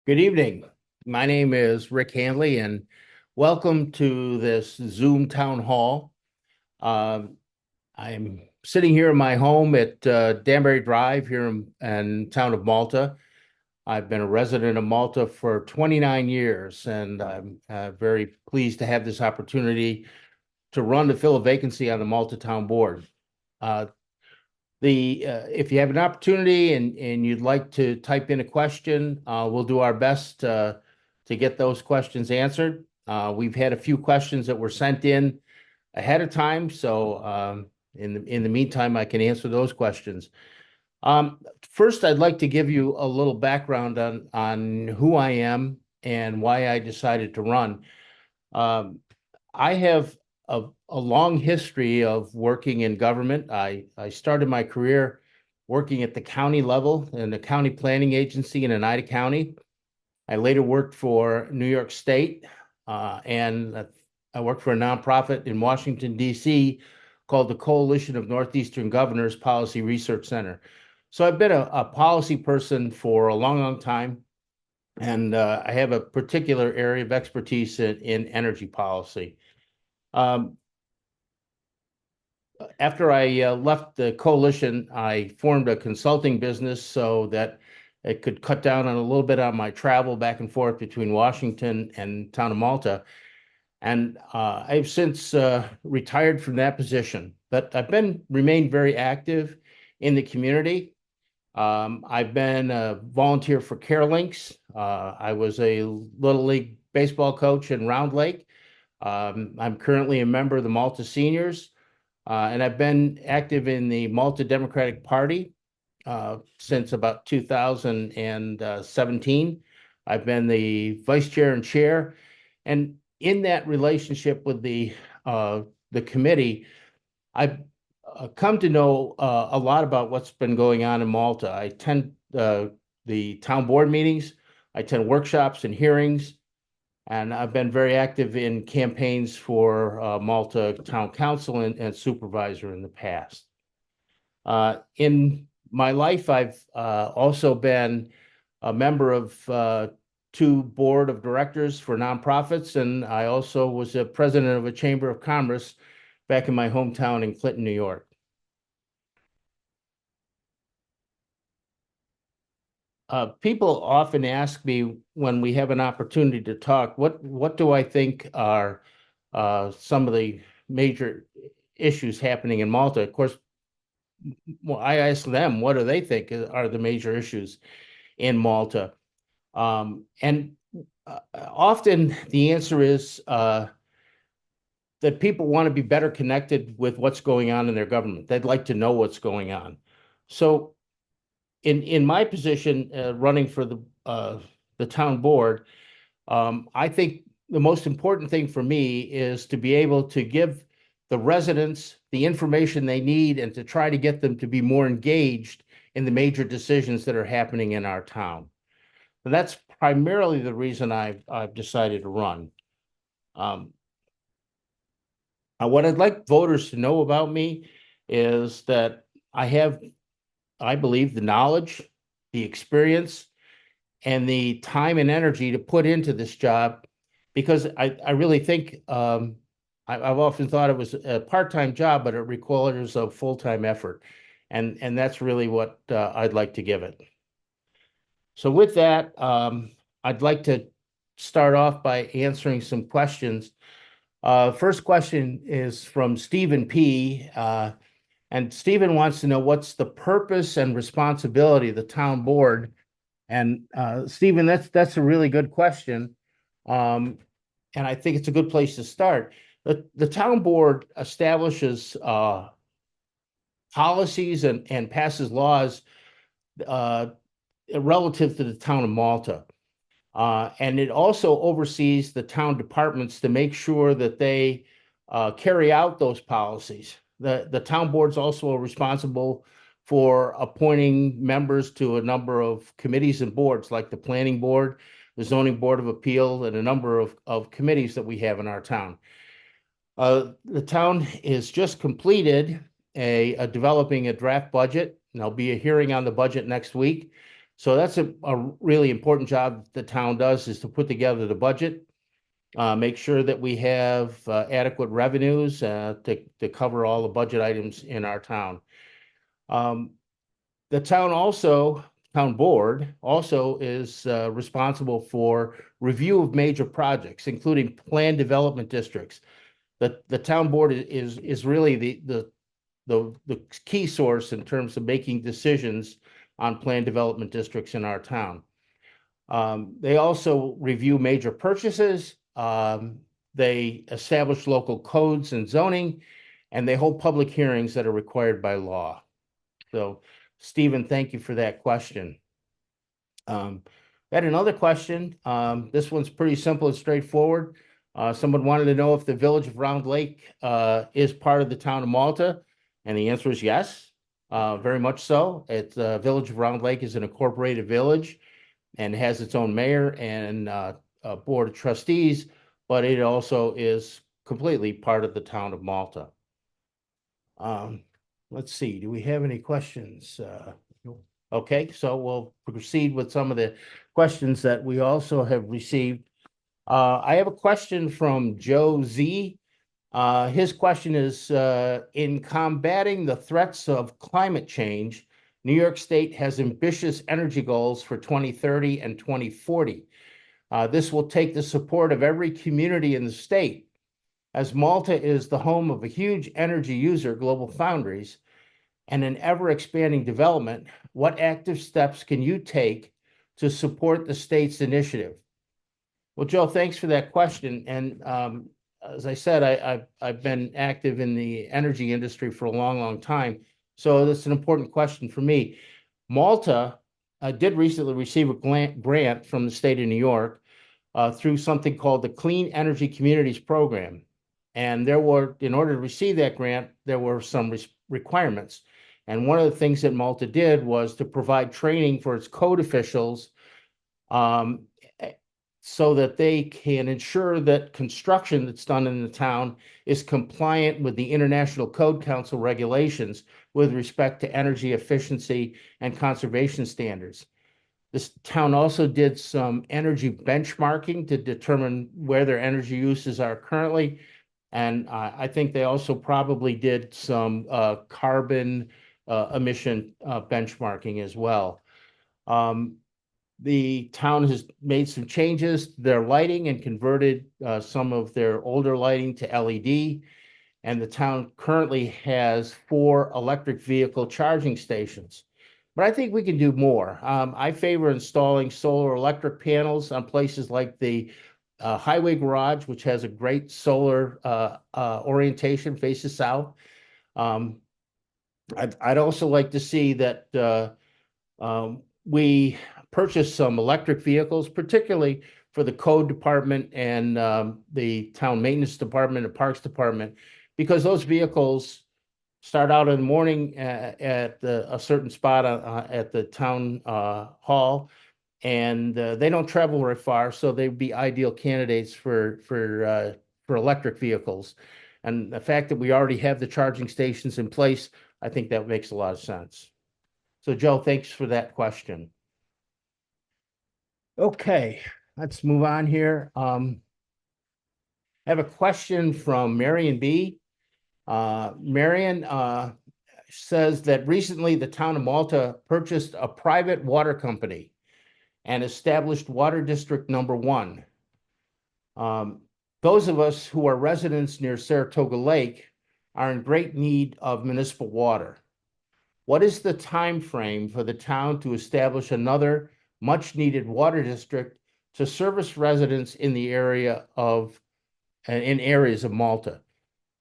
Good evening. My name is Rick Hanley, and welcome to this Zoom town hall. Um, I'm sitting here in my home at Danbury Drive here in town of Malta. I've been a resident of Malta for 29 years, and I'm very pleased to have this opportunity to run to fill a vacancy on the Malta Town Board. Uh, if you have an opportunity and you'd like to type in a question, we'll do our best to get those questions answered. We've had a few questions that were sent in ahead of time, so in the meantime, I can answer those questions. First, I'd like to give you a little background on who I am and why I decided to run. Um, I have a long history of working in government. I started my career working at the county level in the county planning agency in Oneida County. I later worked for New York State, and I worked for a nonprofit in Washington, D.C. called the Coalition of Northeastern Governors Policy Research Center. So I've been a policy person for a long, long time, and I have a particular area of expertise in energy policy. Um, After I left the coalition, I formed a consulting business so that it could cut down on a little bit on my travel back and forth between Washington and town of Malta. And I've since retired from that position, but I've been remained very active in the community. I've been a volunteer for CareLinks. I was a Little League baseball coach in Round Lake. I'm currently a member of the Malta Seniors. And I've been active in the Malta Democratic Party since about 2017. I've been the vice chair and chair. And in that relationship with the committee, I've come to know a lot about what's been going on in Malta. I attend the town board meetings, I attend workshops and hearings, and I've been very active in campaigns for Malta Town Council and supervisor in the past. In my life, I've also been a member of two board of directors for nonprofits, and I also was a president of a chamber of commerce back in my hometown in Clinton, New York. People often ask me when we have an opportunity to talk, what do I think are some of the major issues happening in Malta? Of course, well, I ask them, what do they think are the major issues in Malta? And often the answer is that people want to be better connected with what's going on in their government. They'd like to know what's going on. So in my position, running for the town board, I think the most important thing for me is to be able to give the residents the information they need and to try to get them to be more engaged in the major decisions that are happening in our town. And that's primarily the reason I've decided to run. Um, what I'd like voters to know about me is that I have, I believe, the knowledge, the experience, and the time and energy to put into this job because I really think I've often thought it was a part-time job, but it requires a full-time effort. And that's really what I'd like to give it. So with that, I'd like to start off by answering some questions. First question is from Stephen P. And Stephen wants to know what's the purpose and responsibility of the town board. And Stephen, that's a really good question. Um, and I think it's a good place to start. The town board establishes policies and passes laws uh, relative to the town of Malta. And it also oversees the town departments to make sure that they carry out those policies. The town board's also responsible for appointing members to a number of committees and boards, like the planning board, the zoning board of appeal, and a number of committees that we have in our town. The town has just completed a developing a draft budget, and there'll be a hearing on the budget next week. So that's a really important job the town does, is to put together the budget, make sure that we have adequate revenues to cover all the budget items in our town. Um, the town board also is responsible for review of major projects, including plan development districts. The town board is really the key source in terms of making decisions on plan development districts in our town. They also review major purchases. They establish local codes and zoning, and they hold public hearings that are required by law. So, Stephen, thank you for that question. I had another question. This one's pretty simple and straightforward. Someone wanted to know if the village of Round Lake is part of the town of Malta, and the answer is yes, very much so. It's Village of Round Lake is an incorporated village and has its own mayor and a board of trustees, but it also is completely part of the town of Malta. Let's see, do we have any questions? Okay, so we'll proceed with some of the questions that we also have received. I have a question from Joe Z. His question is, in combating the threats of climate change, New York State has ambitious energy goals for 2030 and 2040. This will take the support of every community in the state. As Malta is the home of a huge energy user, GlobalFoundries, and an ever-expanding development, what active steps can you take to support the state's initiative? Well, Joe, thanks for that question. And as I said, I've been active in the energy industry for a long, long time. So that's an important question for me. Malta did recently receive a grant from the state of New York through something called the Clean Energy Communities Program. And in order to receive that grant, there were some requirements. And one of the things that Malta did was to provide training for its code officials so that they can ensure that construction that's done in the town is compliant with the International Code Council regulations with respect to energy efficiency and conservation standards. This town also did some energy benchmarking to determine where their energy uses are currently. And I think they also probably did some carbon emission benchmarking as well. The town has made some changes to their lighting and converted some of their older lighting to LED. And the town currently has 4 electric vehicle charging stations. But I think we can do more. I favor installing solar electric panels on places like the Highway Garage, which has a great solar orientation, faces south. I'd also like to see that we purchase some electric vehicles, particularly for the code department and the town maintenance department and parks department, because those vehicles start out in the morning at a certain spot at the town hall, and they don't travel very far, so they'd be ideal candidates for electric vehicles. And the fact that we already have the charging stations in place, I think that makes a lot of sense. So, Joe, thanks for that question. Okay, let's move on here. I have a question from Marion B. Marion says that recently the town of Malta purchased a private water company and established Water District Number 1. Those of us who are residents near Saratoga Lake are in great need of municipal water. What is the time frame for the town to establish another much-needed water district to service residents in the area of in areas of Malta?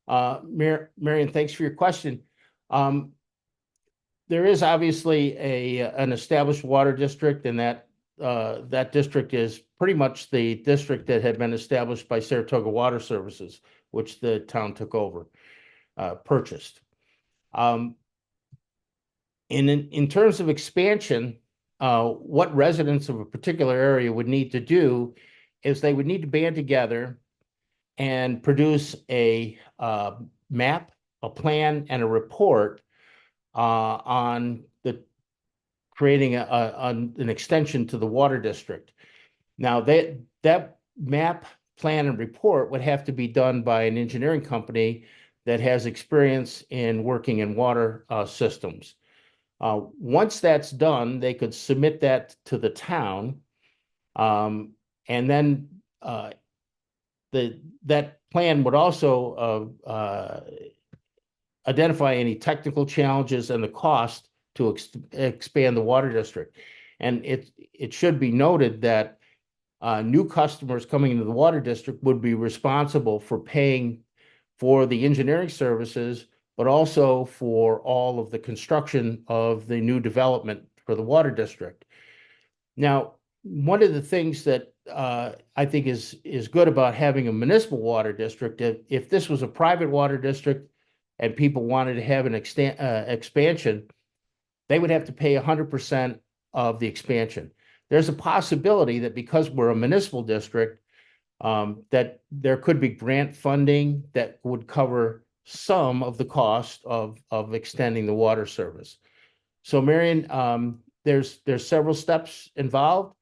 Marion, thanks for your question. There is obviously an established water district, and that district is pretty much the district that had been established by Saratoga Water Services, which the town took over, purchased. In terms of expansion, what residents of a particular area would need to do is they would need to band together and produce a map, a plan, and a report on the creating an extension to the water district. Now that map, plan, and report would have to be done by an engineering company that has experience in working in water systems. Once that's done, they could submit that to the town, and then that plan would also identify any technical challenges and the cost to expand the water district. And it should be noted that new customers coming into the water district would be responsible for paying for the engineering services, but also for all of the construction of the new development for the water district. Now, one of the things that I think is good about having a municipal water district, if this was a private water district and people wanted to have an expansion, they would have to pay 100% of the expansion. There's a possibility that because we're a municipal district, that there could be grant funding that would cover some of the cost of extending the water service. So Marion, there's several steps involved.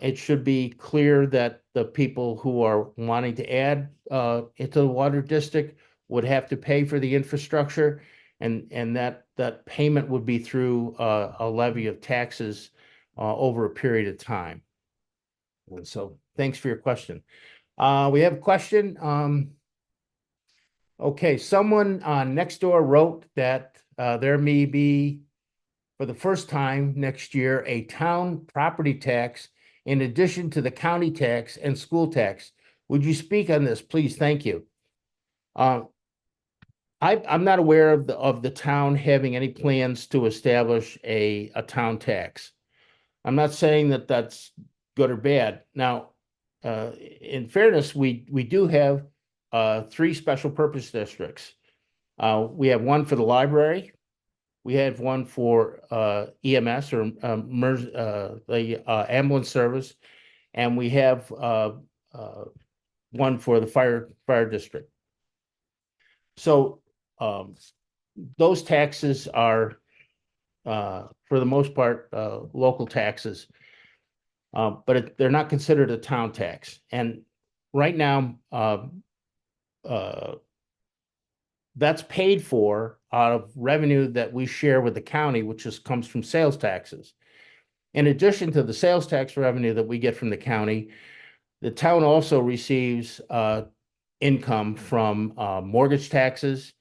It should be clear that the people who are wanting to add into the water district would have to pay for the infrastructure, and that payment would be through a levy of taxes over a period of time. And so thanks for your question. We have a question. Okay, someone next door wrote that there may be, for the first time next year, a town property tax in addition to the county tax and school tax. Would you speak on this, please? Thank you. I'm not aware of the town having any plans to establish a town tax. I'm not saying that that's good or bad. Now, in fairness, we do have 3 special purpose districts. We have one for the library, we have one for EMS or the ambulance service, and we have one for the fire district. So those taxes are, for the most part, local taxes, but they're not considered a town tax. And right now, that's paid for out of revenue that we share with the county, which comes from sales taxes. In addition to the sales tax revenue that we get from the county, the town also receives income from mortgage taxes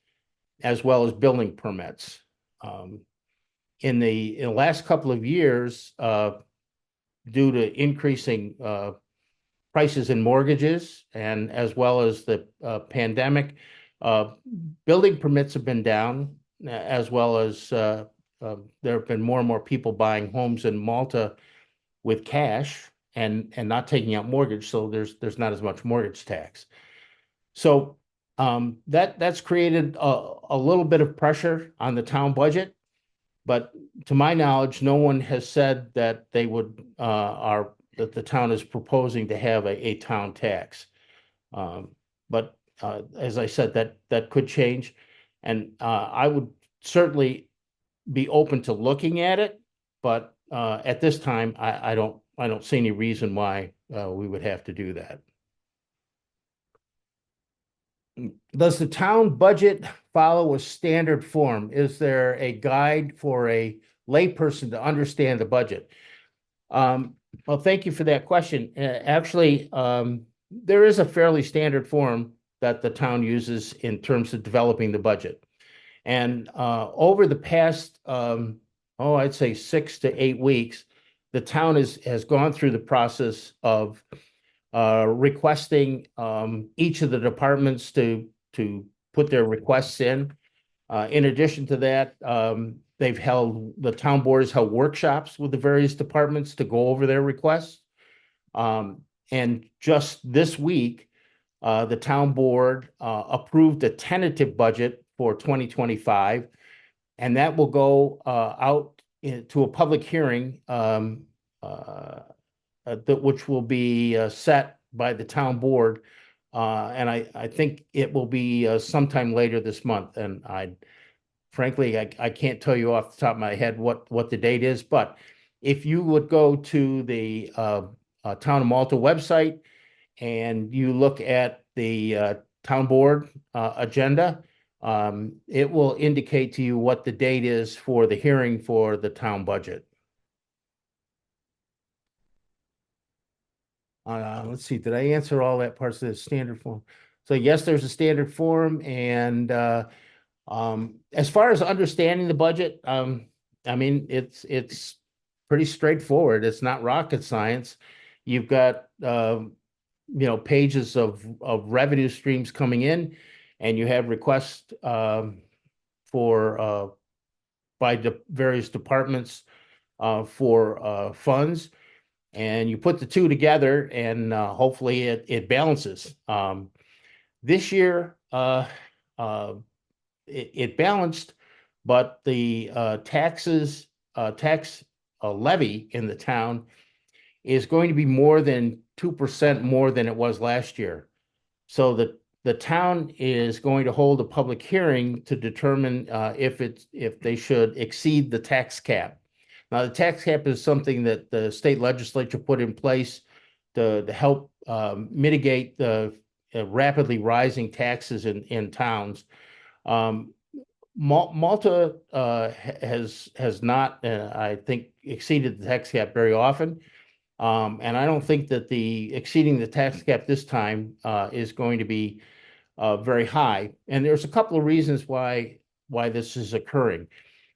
as well as building permits. In the last couple of years, due to increasing prices in mortgages and as well as the pandemic, building permits have been down, as well as there have been more and more people buying homes in Malta with cash and not taking out mortgage, so there's not as much mortgage tax. So that's created a little bit of pressure on the town budget, but to my knowledge, no one has said that they would that the town is proposing to have a town tax. But as I said, that could change, and I would certainly be open to looking at it, but at this time, I don't see any reason why we would have to do that. Does the town budget follow a standard form? Is there a guide for a layperson to understand the budget? Well, thank you for that question. Actually, there is a fairly standard form that the town uses in terms of developing the budget. And over the past, I'd say 6 to 8 weeks, the town has gone through the process of requesting each of the departments to put their requests in. In addition to that, the town board has held workshops with the various departments to go over their requests. And just this week, the town board approved a tentative budget for 2025, and that will go out to a public hearing, which will be set by the town board. And I think it will be sometime later this month. And frankly, I can't tell you off the top of my head what the date is, but if you would go to the Town of Malta website and you look at the town board agenda, it will indicate to you what the date is for the hearing for the town budget. Let's see, did I answer all that parts of the standard form? So yes, there's a standard form, and as far as understanding the budget, I mean, it's pretty straightforward. It's not rocket science. You've got pages of revenue streams coming in, and you have requests for by the various departments for funds, and you put the two together, and hopefully it balances. This year, it balanced, but the tax levy in the town is going to be more than 2% more than it was last year. So the town is going to hold a public hearing to determine if they should exceed the tax cap. Now, the tax cap is something that the state legislature put in place to help mitigate the rapidly rising taxes in towns. Malta has not, I think, exceeded the tax cap very often. And I don't think that the exceeding the tax cap this time is going to be very high. And there's a couple of reasons why this is occurring.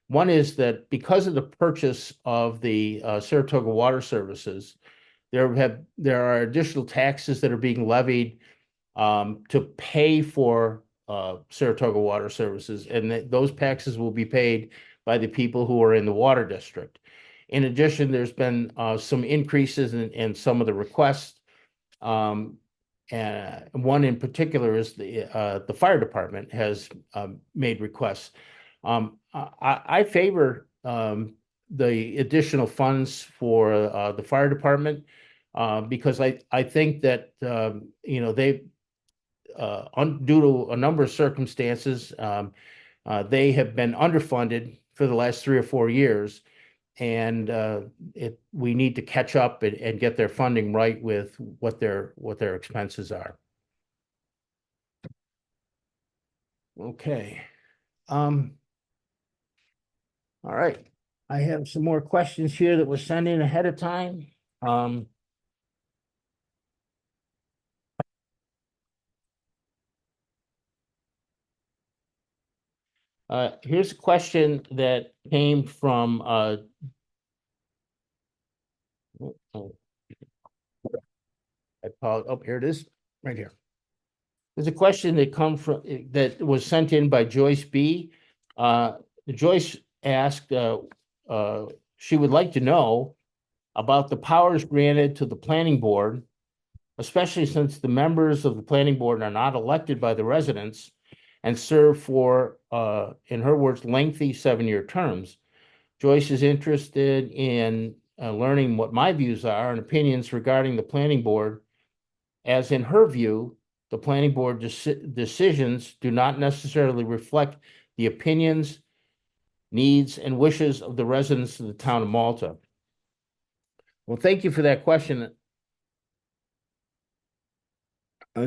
One is that because of the purchase of the Saratoga Water Services, there are additional taxes that are being levied to pay for Saratoga Water Services, and those taxes will be paid by the people who are in the water district. In addition, there's been some increases in some of the requests. And one in particular is the fire department has made requests. I favor the additional funds for the fire department because I think that they due to a number of circumstances, they have been underfunded for the last 3 or 4 years, and we need to catch up and get their funding right with what their expenses are. Okay. All right. I have some more questions here that were sent in ahead of time. Here's a question that came from here it is, right here. There's a question that was sent in by Joyce B. Joyce asked, she would like to know about the powers granted to the planning board, especially since the members of the planning board are not elected by the residents and serve for, in her words, lengthy 7-year terms. Joyce is interested in learning what my views are and opinions regarding the planning board, as in her view, the planning board decisions do not necessarily reflect the opinions, needs, and wishes of the residents of the town of Malta. Well, thank you for that question.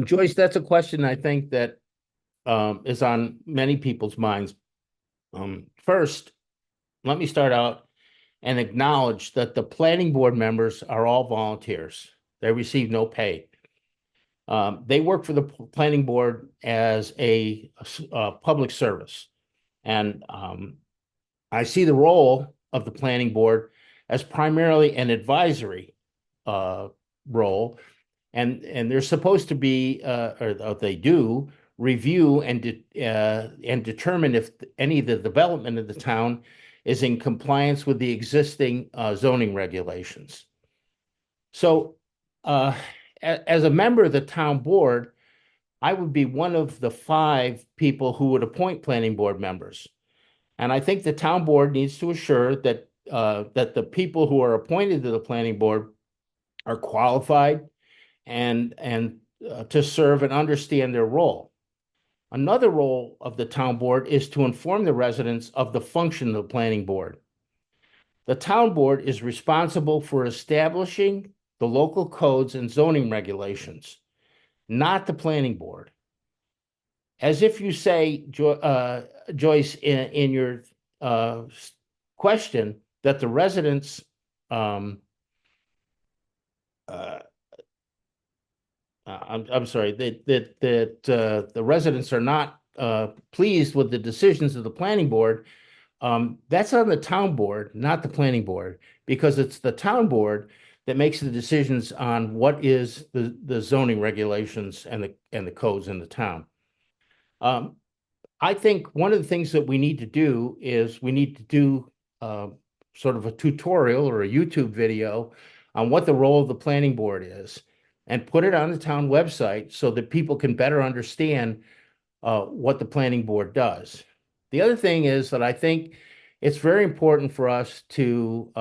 Joyce, that's a question I think that is on many people's minds. First, let me start out and acknowledge that the planning board members are all volunteers. They receive no pay. They work for the planning board as a public service. And I see the role of the planning board as primarily an advisory role. And they're supposed to be, or they do, review and determine if any of the development of the town is in compliance with the existing zoning regulations. So as a member of the town board, I would be one of the 5 people who would appoint planning board members. And I think the town board needs to assure that that the people who are appointed to the planning board are qualified and to serve and understand their role. Another role of the town board is to inform the residents of the function of the planning board. The town board is responsible for establishing the local codes and zoning regulations, not the planning board. As if you say, Joyce, in your question, that the residents uh, I'm sorry, that the residents are not pleased with the decisions of the planning board. That's on the town board, not the planning board, because it's the town board that makes the decisions on what is the zoning regulations and the codes in the town. I think one of the things that we need to do is we need to do sort of a tutorial or a YouTube video on what the role of the planning board is and put it on the town website so that people can better understand what the planning board does. The other thing is that I think it's very important for us to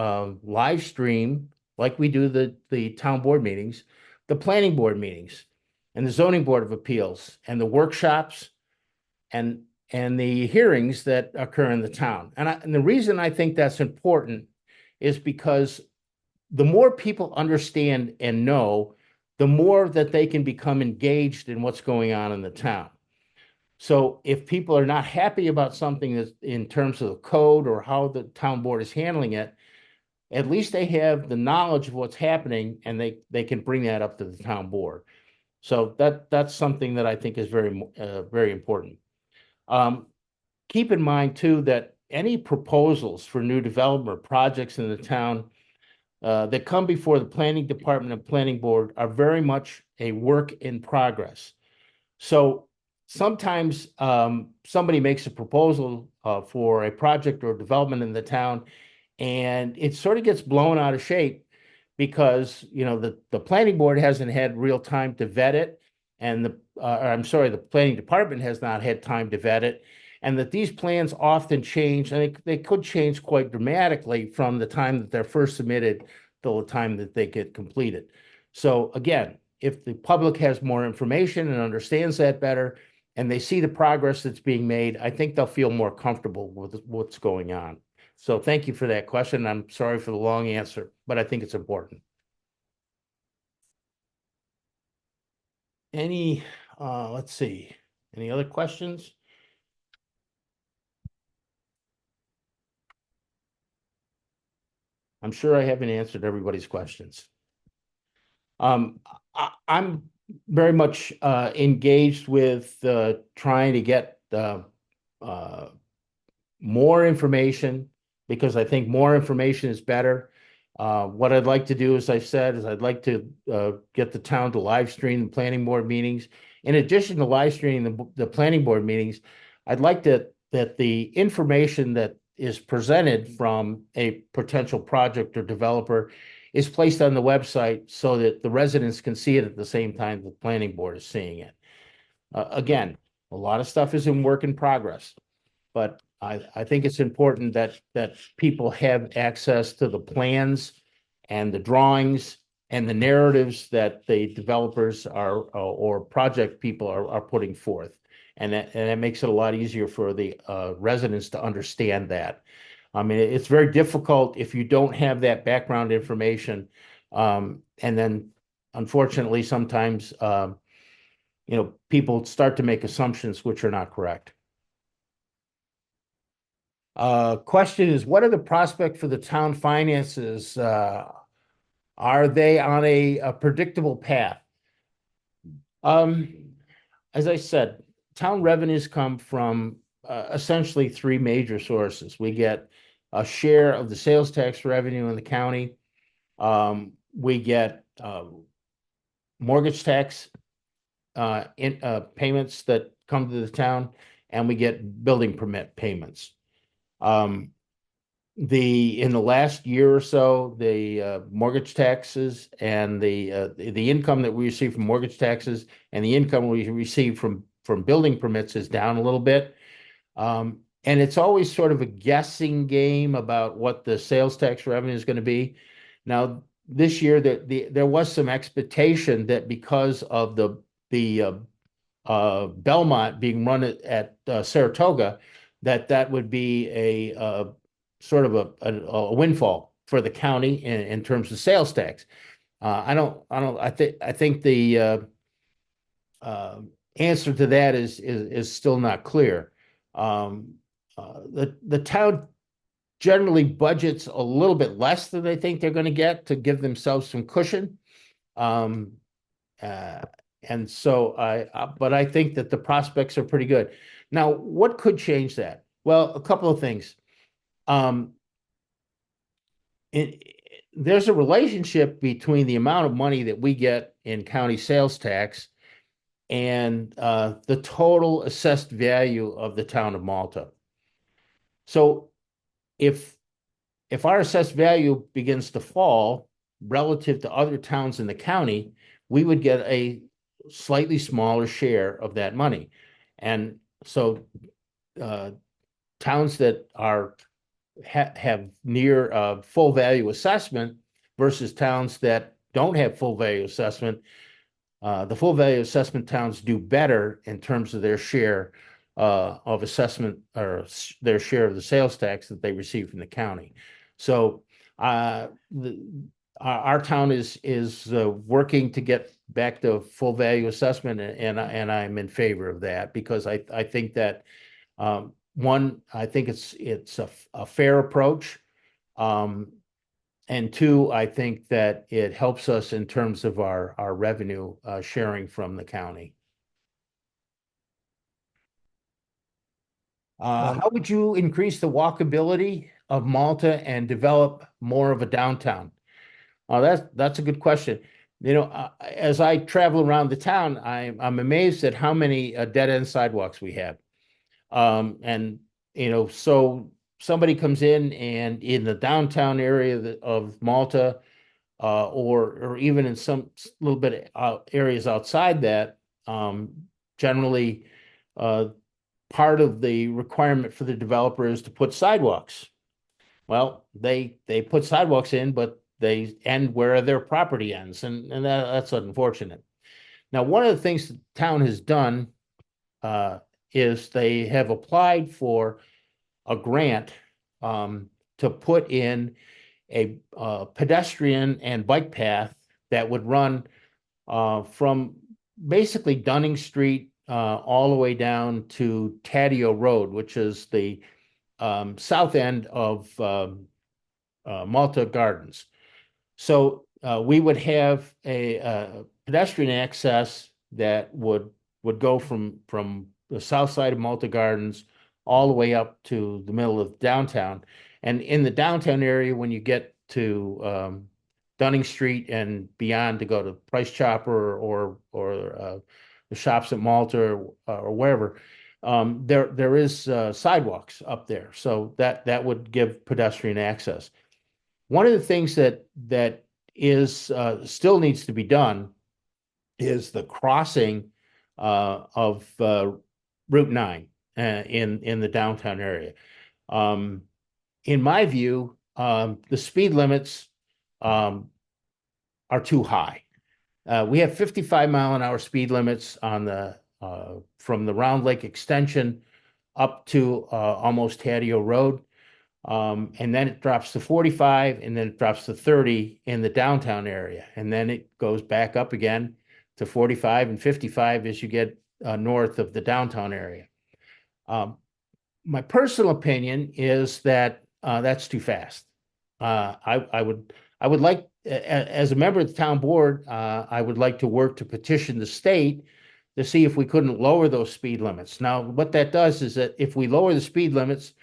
live stream, like we do the town board meetings, the planning board meetings, and the zoning board of appeals, and the workshops, and the hearings that occur in the town. And the reason I think that's important is because the more people understand and know, the more that they can become engaged in what's going on in the town. So if people are not happy about something that's in terms of the code or how the town board is handling it, at least they have the knowledge of what's happening and they can bring that up to the town board. So that's something that I think is very important. Keep in mind too that any proposals for new development projects in the town that come before the planning department and planning board are very much a work in progress. So sometimes somebody makes a proposal for a project or development in the town, and it sort of gets blown out of shape because the planning board hasn't had real time to vet it, and the planning department has not had time to vet it, and that these plans often change, and they could change quite dramatically from the time that they're first submitted till the time that they get completed. So again, if the public has more information and understands that better, and they see the progress that's being made, I think they'll feel more comfortable with what's going on. So thank you for that question. I'm sorry for the long answer, but I think it's important. Let's see, any other questions? I'm sure I haven't answered everybody's questions. I'm very much engaged with trying to get more information because I think more information is better. What I'd like to do, as I said, is I'd like to get the town to live stream the planning board meetings. In addition to live streaming the planning board meetings, I'd like that the information that is presented from a potential project or developer is placed on the website so that the residents can see it at the same time the planning board is seeing it. Again, a lot of stuff is in work in progress, but I think it's important that people have access to the plans and the drawings and the narratives that the developers or project people are putting forth. And that makes it a lot easier for the residents to understand that. I mean, it's very difficult if you don't have that background information. And then unfortunately, sometimes people start to make assumptions which are not correct. Question is, what are the prospects for the town finances? Are they on a predictable path? As I said, town revenues come from essentially three major sources. We get a share of the sales tax revenue in the county. We get mortgage tax payments that come to the town, and we get building permit payments. In the last year or so, the mortgage taxes and the income that we receive from mortgage taxes and the income we receive from building permits is down a little bit. And it's always sort of a guessing game about what the sales tax revenue is going to be. Now, this year there was some expectation that because of the Belmont being run at Saratoga, that would be a sort of a windfall for the county in terms of sales tax. I think the uh, answer to that is still not clear. Um, the town generally budgets a little bit less than they think they're going to get to give themselves some cushion. Um, uh, and so but I think that the prospects are pretty good. Now, what could change that? Well, a couple of things. Um, it, there's a relationship between the amount of money that we get in county sales tax and the total assessed value of the town of Malta. So if if our assessed value begins to fall relative to other towns in the county, we would get a slightly smaller share of that money. And so uh, towns that are have near full value assessment versus towns that don't have full value assessment, the full value assessment towns do better in terms of their share of assessment or their share of the sales tax that they receive from the county. So uh, the, our town is working to get back to full value assessment, and I'm in favor of that because I think that one, I think it's a fair approach. Um, and two, I think that it helps us in terms of our revenue sharing from the county. Um, How would you increase the walkability of Malta and develop more of a downtown? Oh, that's a good question. As I travel around the town, I'm amazed at how many dead end sidewalks we have. And so somebody comes in the downtown area of Malta, or even in some little bit areas outside that, generally, uh, part of the requirement for the developer is to put sidewalks. Well, they put sidewalks in, but they end where their property ends, and that's unfortunate. Now, one of the things the town has done uh, is they have applied for a grant to put in a pedestrian and bike path that would run from basically Dunning Street all the way down to Taddeo Road, which is the south end of Malta Gardens. So we would have a pedestrian access that would go from the south side of Malta Gardens all the way up to the middle of downtown. And in the downtown area, when you get to Dunning Street and beyond to go to Price Chopper or the shops at Malta or wherever, there is sidewalks up there, so that would give pedestrian access. One of the things that is still needs to be done is the crossing of Route 9 in the downtown area. Um, in my view, the speed limits um, are too high. We have 55-mile-an-hour speed limits on the from the Round Lake extension up to almost Taddeo Road. And then it drops to 45, and then it drops to 30 in the downtown area. And then it goes back up again to 45 and 55 as you get north of the downtown area. Um, my personal opinion is that that's too fast. I would like, as a member of the town board, I would like to work to petition the state to see if we couldn't lower those speed limits. Now, what that does is that if we lower the speed limits,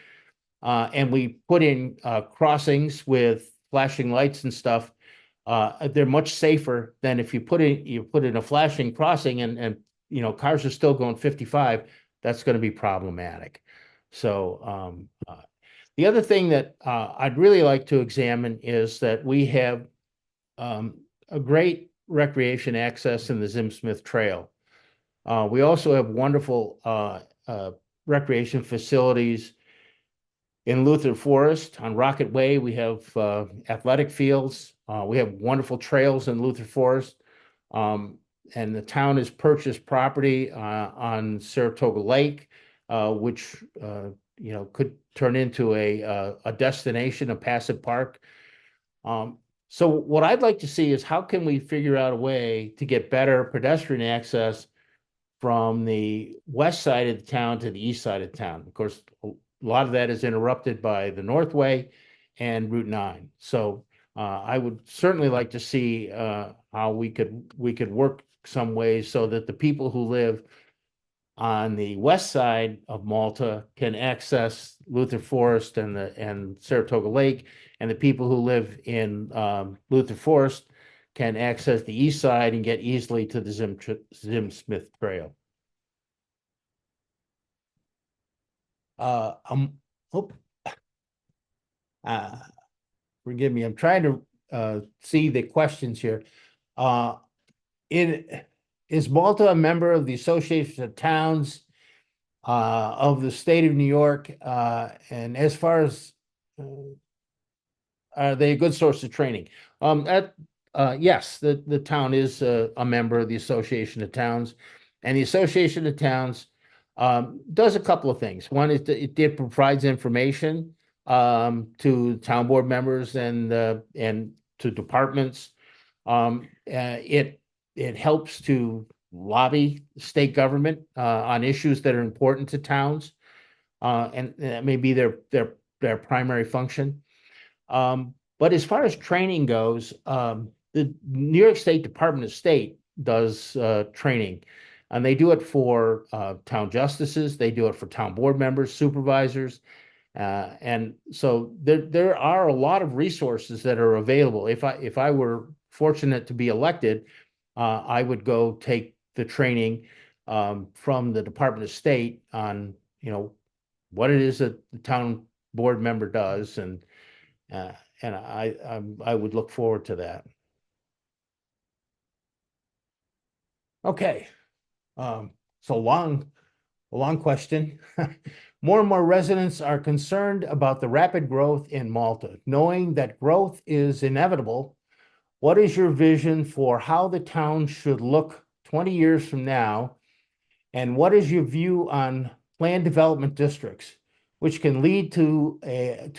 and we put in crossings with flashing lights and stuff, they're much safer than if you put in a flashing crossing and cars are still going 55. That's going to be problematic. So the other thing that I'd really like to examine is that we have a great recreation access in the Zim Smith Trail. We also have wonderful recreation facilities in Luther Forest. On Rocket Way, we have athletic fields. We have wonderful trails in Luther Forest. and the town has purchased property on Saratoga Lake, which could turn into a destination, a passive park. So what I'd like to see is how can we figure out a way to get better pedestrian access from the west side of the town to the east side of town. Of course, a lot of that is interrupted by the Northway and Route 9. So I would certainly like to see how we could work some ways so that the people who live on the west side of Malta can access Luther Forest and Saratoga Lake, and the people who live in Luther Forest can access the east side and get easily to the Zim Smith Trail. Uh, um, oh, uh, Forgive me. I'm trying to see the questions here. Uh, is Malta a member of the Association of Towns of the state of New York? And as far as are they a good source of training? Yes, the town is a member of the Association of Towns, and the Association of Towns does a couple of things. One is that it provides information to town board members and to departments. It helps to lobby state government on issues that are important to towns, and that may be their primary function. But as far as training goes, the New York State Department of State does training, and they do it for town justices, they do it for town board members, supervisors, and so there are a lot of resources that are available. If I were fortunate to be elected, I would go take the training from the Department of State on what it is that the town board member does, and I would look forward to that. Okay, so a long question. More and more residents are concerned about the rapid growth in Malta. Knowing that growth is inevitable, what is your vision for how the town should look 20 years from now? And what is your view on planned development districts, which can lead to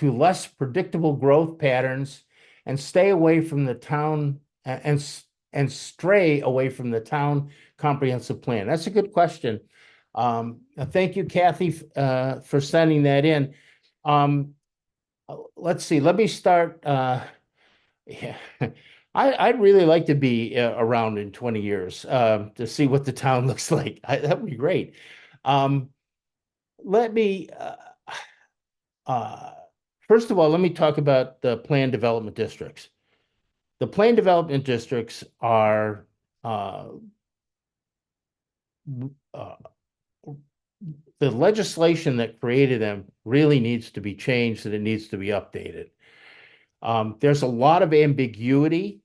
less predictable growth patterns and stay away from the town and stray away from the town comprehensive plan? That's a good question. Thank you, Kathy, for sending that in. Let's see. Let me start. Yeah. I'd really like to be around in 20 years to see what the town looks like. That would be great. Um, let me uh, First of all, let me talk about the planned development districts. The planned development districts are uh, the legislation that created them really needs to be changed and it needs to be updated. There's a lot of ambiguity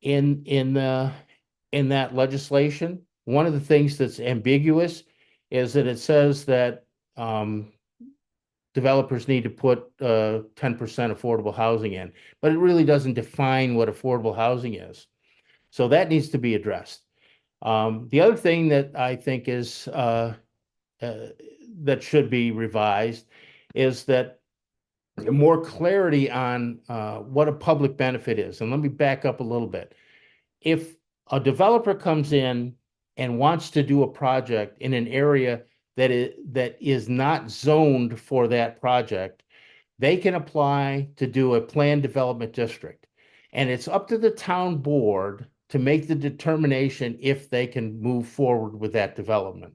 in that legislation. One of the things that's ambiguous is that it says that developers need to put 10% affordable housing in, but it really doesn't define what affordable housing is. So that needs to be addressed. The other thing that I think is that should be revised is that more clarity on what a public benefit is. And let me back up a little bit. If a developer comes in and wants to do a project in an area that is not zoned for that project, they can apply to do a planned development district. And it's up to the town board to make the determination if they can move forward with that development.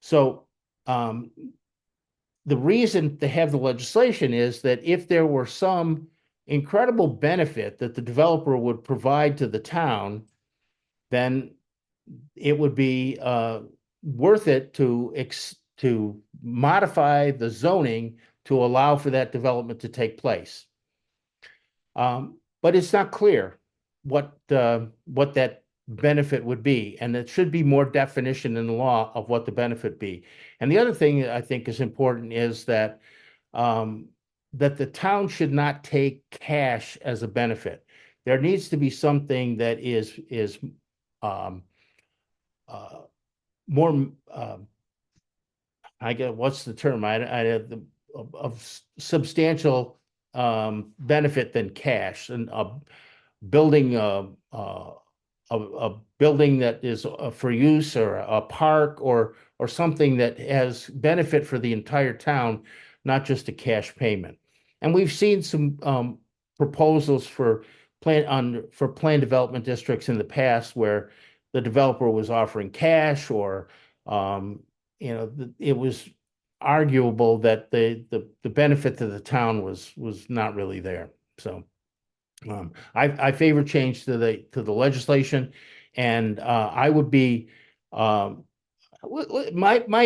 So the reason to have the legislation is that if there were some incredible benefit that the developer would provide to the town, then it would be worth it to modify the zoning to allow for that development to take place. But it's not clear what that benefit would be, and it should be more definition in the law of what the benefit be. And the other thing that I think is important is that that the town should not take cash as a benefit. There needs to be something that is um, uh, more I get what's the term? I had the of substantial benefit than cash, and building a building that is for use, or a park, or something that has benefit for the entire town, not just a cash payment. And we've seen some proposals for plan development districts in the past where the developer was offering cash, or um, it was arguable that the benefit to the town was not really there. So I favor change to the legislation, and I would be my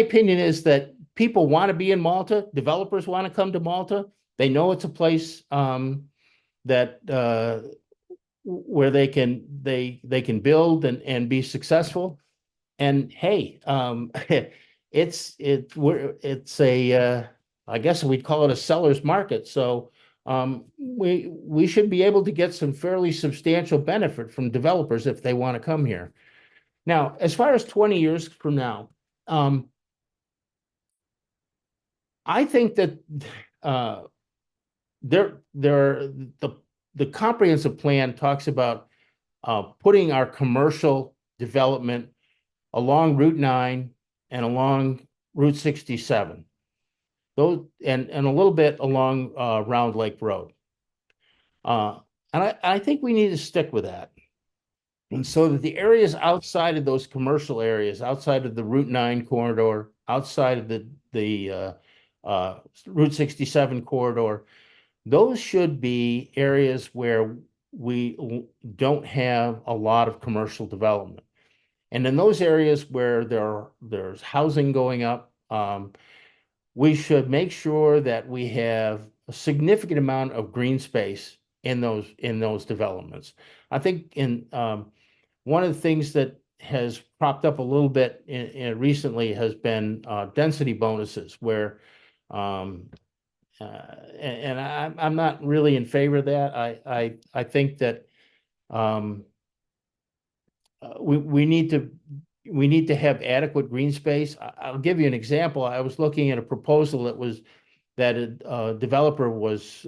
opinion is that people want to be in Malta. Developers want to come to Malta. They know it's a place that where they can build and be successful. And hey, it's a I guess we'd call it a seller's market. So we should be able to get some fairly substantial benefit from developers if they want to come here. Now, as far as 20 years from now, um, I think that uh, there the comprehensive plan talks about putting our commercial development along Route 9 and along Route 67. Those and a little bit along Round Lake Road. And I think we need to stick with that. And so that the areas outside of those commercial areas, outside of the Route 9 corridor, outside of the Route 67 corridor, those should be areas where we don't have a lot of commercial development. And in those areas where there's housing going up, we should make sure that we have a significant amount of green space in those developments. I think in one of the things that has propped up a little bit recently has been density bonuses, where um, and I'm not really in favor of that. I think that um, we need to have adequate green space. I'll give you an example. I was looking at a proposal that a developer was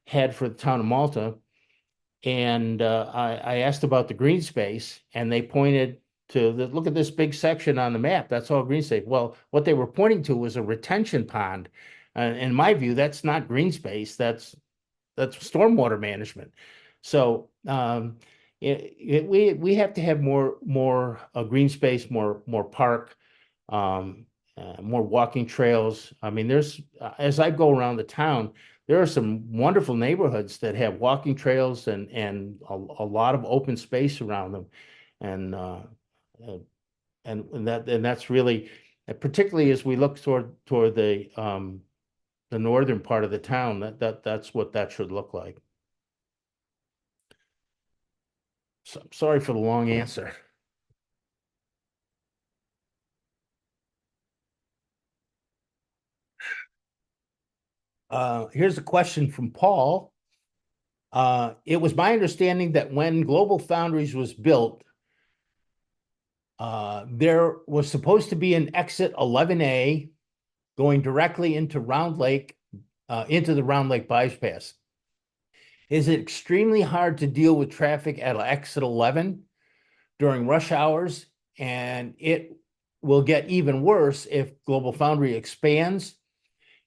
had for the town of Malta, and I asked about the green space, and they pointed to look at this big section on the map. That's all green space. Well, what they were pointing to was a retention pond. In my view, that's not green space. That's stormwater management. So we have to have more green space, more park, more walking trails. I mean, there's as I go around the town, there are some wonderful neighborhoods that have walking trails and a lot of open space around them, and uh, and that's really, particularly as we look toward the northern part of the town, that's what that should look like. So, sorry for the long answer. Here's a question from Paul. It was my understanding that when Global Foundries was built, there was supposed to be an exit 11A going directly into Round Lake, into the Round Lake bypass. Is it extremely hard to deal with traffic at exit 11 during rush hours? And it will get even worse if Global Foundry expands.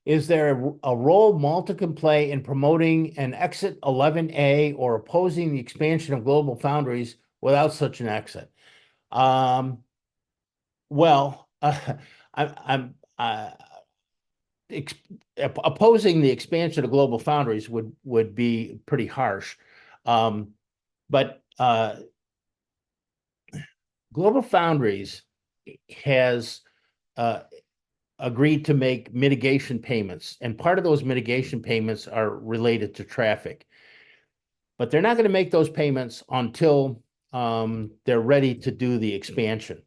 Is there a role Malta can play in promoting an exit 11A or opposing the expansion of Global Foundries without such an exit? Um, well, I'm ex opposing the expansion of Global Foundries would be pretty harsh. But Global Foundries has agreed to make mitigation payments, and part of those mitigation payments are related to traffic. But they're not going to make those payments until they're ready to do the expansion.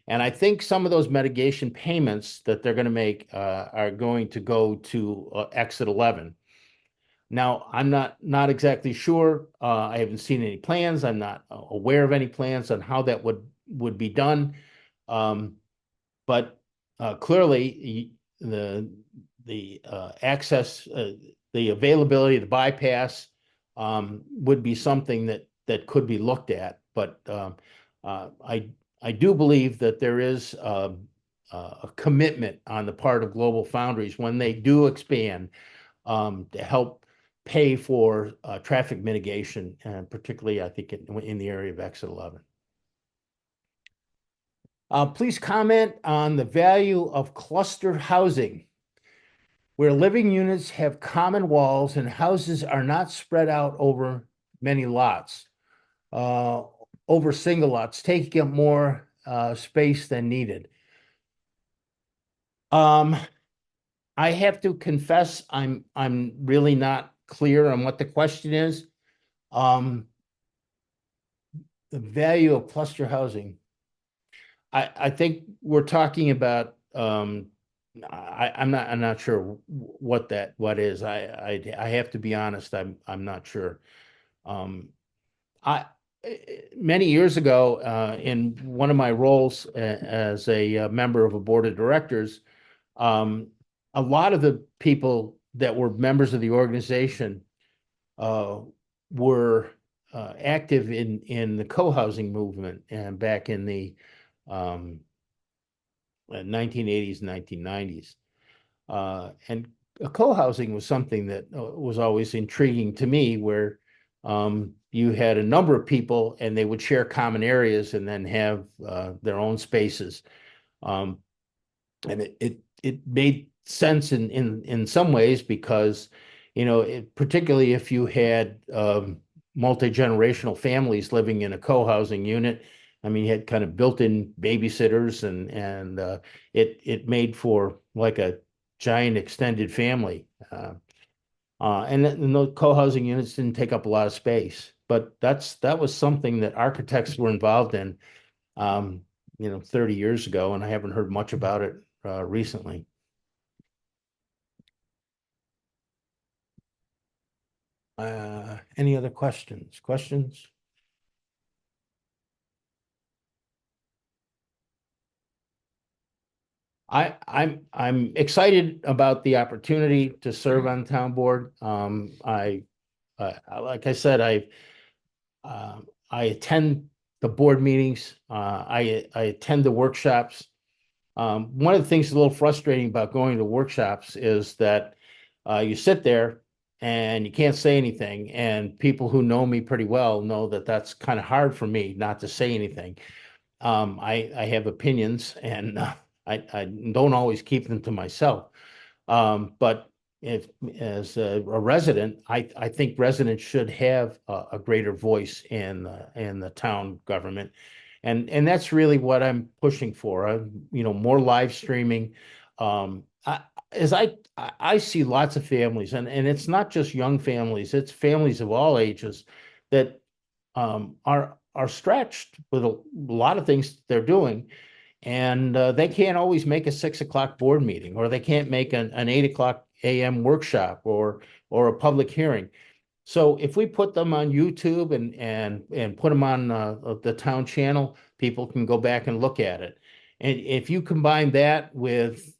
And I think some of those mitigation payments that they're going to make are going to go to exit 11. Now, I'm not exactly sure. I haven't seen any plans. I'm not aware of any plans on how that would be done. Um, but clearly, the access, the availability, the bypass would be something that could be looked at. But I do believe that there is a commitment on the part of Global Foundries when they do expand to help pay for traffic mitigation, and particularly, I think, in the area of Exit 11. Please comment on the value of cluster housing, where living units have common walls and houses are not spread out over many lots, uh, over single lots, taking up more space than needed. Um, I have to confess, I'm really not clear on what the question is. The value of cluster housing. I think we're talking about I'm not sure what what is. I have to be honest, I'm not sure. Um I Many years ago, in one of my roles as a member of a board of directors, um a lot of the people that were members of the organization uh were active in the co-housing movement and back in the um 1980s, 1990s. And co-housing was something that was always intriguing to me, where you had a number of people and they would share common areas and then have their own spaces. Um, and it made sense in some ways because, particularly if you had multi-generational families living in a co-housing unit. I mean, you had kind of built-in babysitters, and it made for like a giant extended family. And those co-housing units didn't take up a lot of space, but that was something that architects were involved in, um, 30 years ago, and I haven't heard much about it recently. Any other questions? Questions? I'm excited about the opportunity to serve on the town board. Like I said, I attend the board meetings. I attend the workshops. One of the things that's a little frustrating about going to workshops is that you sit there and you can't say anything. And people who know me pretty well know that that's kind of hard for me not to say anything. I have opinions, and I don't always keep them to myself. But if as a resident, I think residents should have a greater voice in the town government, and that's really what I'm pushing for. More live streaming. As I see lots of families, and it's not just young families; it's families of all ages that are stretched with a lot of things they're doing, and they can't always make a 6 o'clock board meeting, or they can't make an 8 o'clock a.m. workshop or a public hearing. So if we put them on YouTube and put them on the town channel, people can go back and look at it. And if you combine that with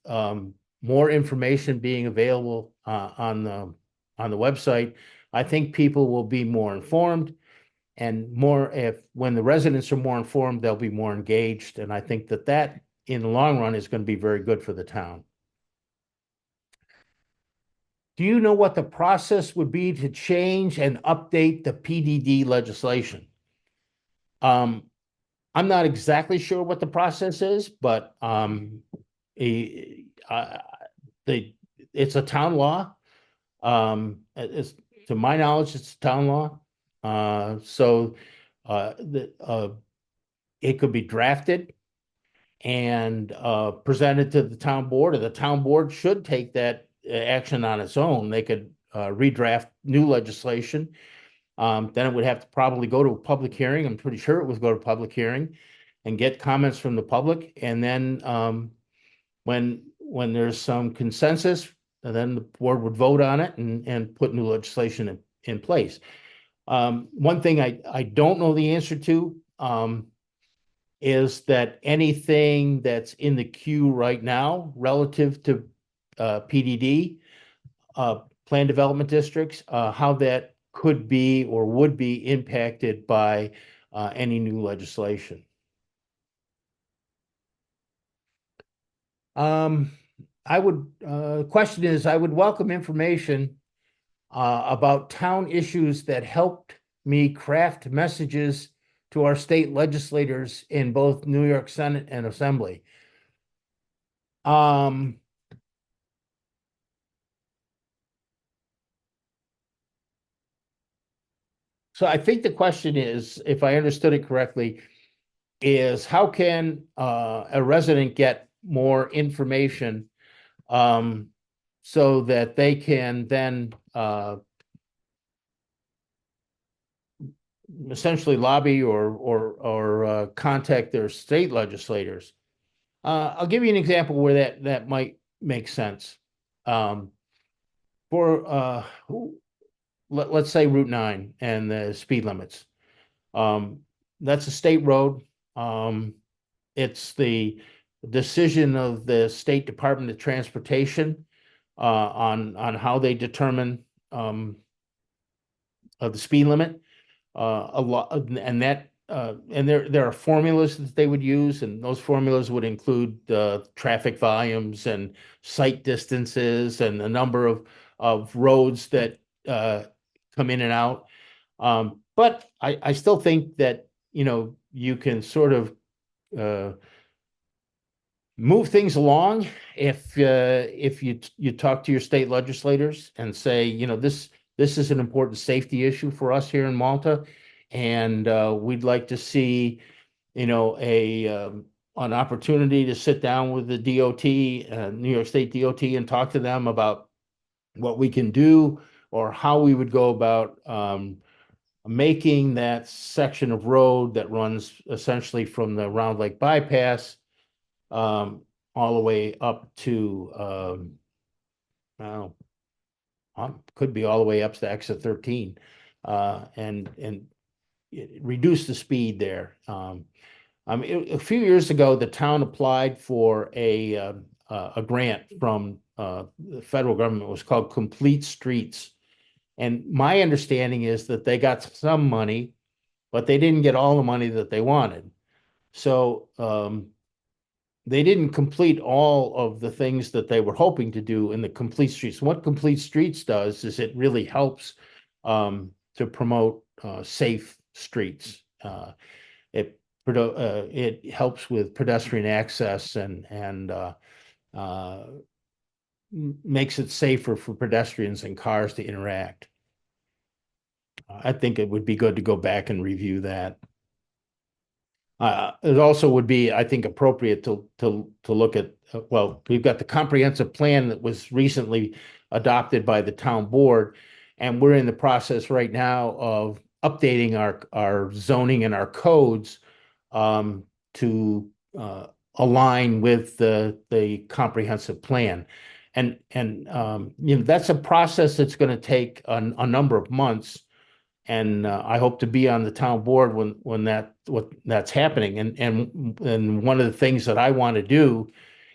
more information being available on the website, I think people will be more informed, and more, if when the residents are more informed, they'll be more engaged. And I think that in the long run is going to be very good for the town. Do you know what the process would be to change and update the PDD legislation? Um, I'm not exactly sure what the process is, but eh, uh, it's a town law. To my knowledge, it's a town law. So it could be drafted and presented to the town board, or the town board should take that action on its own. They could redraft new legislation. Then it would have to probably go to a public hearing. I'm pretty sure it would go to public hearing and get comments from the public. And then when there's some consensus, then the board would vote on it and put new legislation in place. One thing I don't know the answer to is that anything that's in the queue right now relative to PDD, plan development districts, how that could be or would be impacted by any new legislation. Question is, I would welcome information about town issues that helped me craft messages to our state legislators in both New York Senate and Assembly. So I think the question is, if I understood it correctly, is how can a resident get more information so that they can then essentially lobby or contact their state legislators. I'll give you an example where that might make sense. Let's say Route 9 and the speed limits. That's a state road. It's the decision of the State Department of Transportation on how they determine the speed limit. A lot, and there are formulas that they would use, and those formulas would include traffic volumes and sight distances and the number of roads that come in and out. But I still think that, you can sort of move things along if you talk to your state legislators and say, this is an important safety issue for us here in Malta, and we'd like to see, an opportunity to sit down with the DOT, New York State DOT, and talk to them about what we can do or how we would go about making that section of road that runs essentially from the Round Lake bypass all the way up to could be all the way up to exit 13 and reduce the speed there. A few years ago, the town applied for a grant from the federal government. It was called Complete Streets. And my understanding is that they got some money, but they didn't get all the money that they wanted. So they didn't complete all of the things that they were hoping to do in the Complete Streets. What Complete Streets does is it really helps to promote safe streets. It helps with pedestrian access and makes it safer for pedestrians and cars to interact. I think it would be good to go back and review that. It also would be, I think, appropriate to look at, well, we've got the comprehensive plan that was recently adopted by the town board, and we're in the process right now of updating our zoning and our codes to align with the comprehensive plan. And that's a process that's going to take a number of months. And I hope to be on the town board when that's happening. And one of the things that I want to do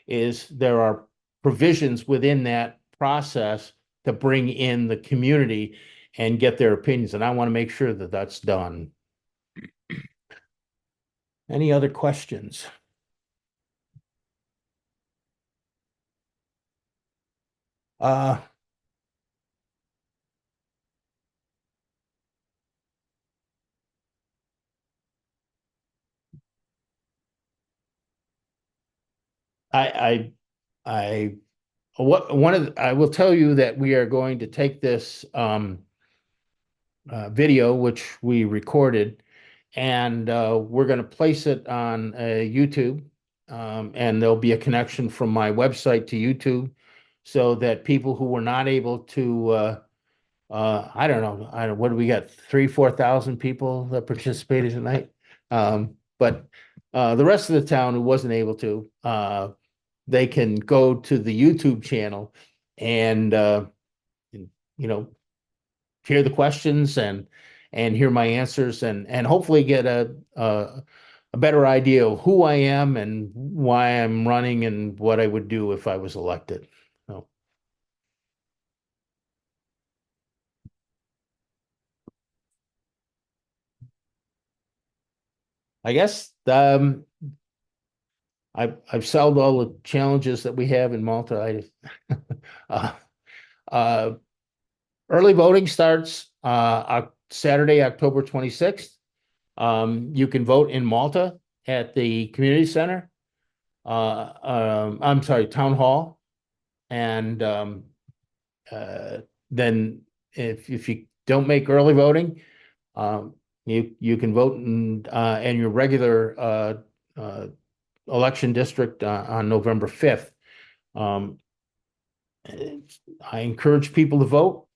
is there are provisions within that process to bring in the community and get their opinions. And I want to make sure that that's done. Any other questions? I will tell you that we are going to take this video, which we recorded, and we're going to place it on YouTube, and there'll be a connection from my website to YouTube so that people who were not able to, I don't know, what do we got? 4,000 people that participated tonight. But the rest of the town who wasn't able to, they can go to the YouTube channel and you know, hear the questions and hear my answers and hopefully get a better idea of who I am and why I'm running and what I would do if I was elected. So I guess I've solved all the challenges that we have in Malta. Uh, uh, Early voting starts Saturday, October 26th. You can vote in Malta at the community center. I'm sorry, town hall, and uh, then if you don't make early voting, um, you can vote in your regular uh, election district on November 5th. Um, I encourage people to vote,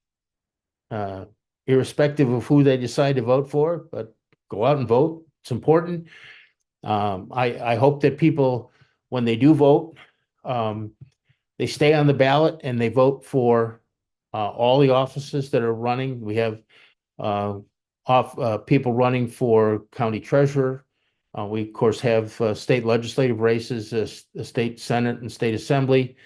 uh, irrespective of who they decide to vote for, but go out and vote. It's important. I hope that people, when they do vote, um, they stay on the ballot and they vote for all the offices that are running. We have uh, people running for county treasurer. We of course have state legislative races, the state senate and state assembly.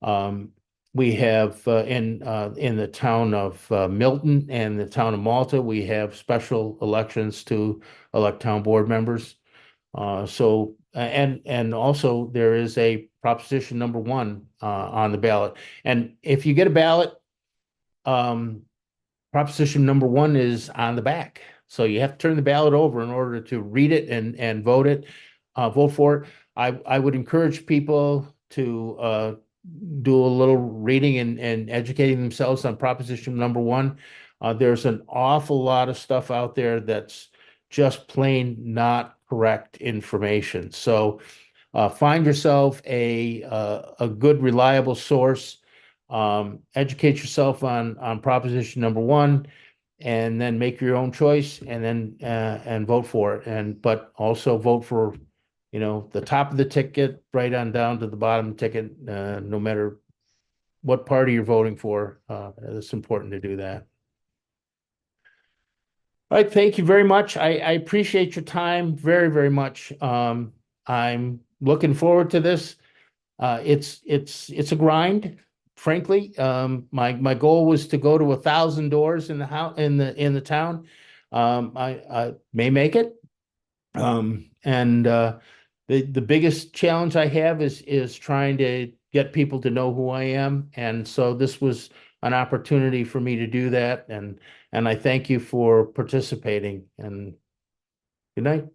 Um, we have in the town of Milton and the town of Malta, we have special elections to elect town board members. And also there is a proposition number one on the ballot. And if you get a ballot, um, proposition number one is on the back. So you have to turn the ballot over in order to read it and vote for it. I would encourage people to do a little reading and educating themselves on proposition number one. There's an awful lot of stuff out there that's just plain not correct information. So find yourself a good, reliable source. Educate yourself on proposition number one, and then make your own choice, and then and vote for it. And but also vote for, the top of the ticket, right on down to the bottom ticket, no matter what party you're voting for. It's important to do that. All right, thank you very much. I appreciate your time very, very much. I'm looking forward to this. It's a grind, frankly. My goal was to go to 1,000 doors in the house in the town. I may make it. And the biggest challenge I have is trying to get people to know who I am, and so this was an opportunity for me to do that. And I thank you for participating. And good night.